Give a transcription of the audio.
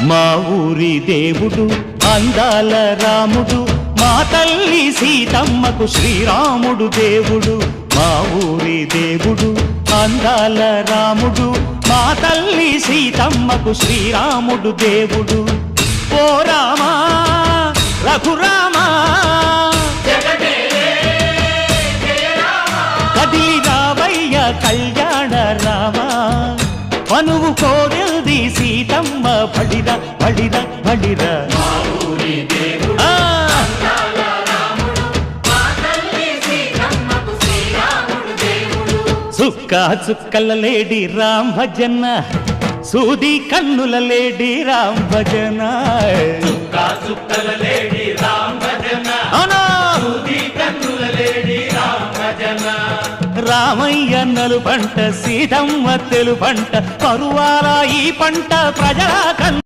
మా ఊరి దేవుడు అందాల రాముడు, మా తల్లి సీతమ్మకు శ్రీరాముడు దేవుడు. మా ఊరి దేవుడు అందాల రాముడు, మా తల్లి సీతమ్మకు శ్రీరాముడు దేవుడు. ఓ రామా రఘురామా కదిలి రావయ్య కళ్యాణ రామా, మనువు కోరెల్ది సీతమ్మ బడిర బడిర బడిర. చుక్క చుక్కల లేడి రామ్ భజన, సూది కన్నుల లేడి రామ్ భజన. రామయ్య నలు పంట, సీతమ్మ తెలు పంట, పరువాల ఈ పంట ప్రజల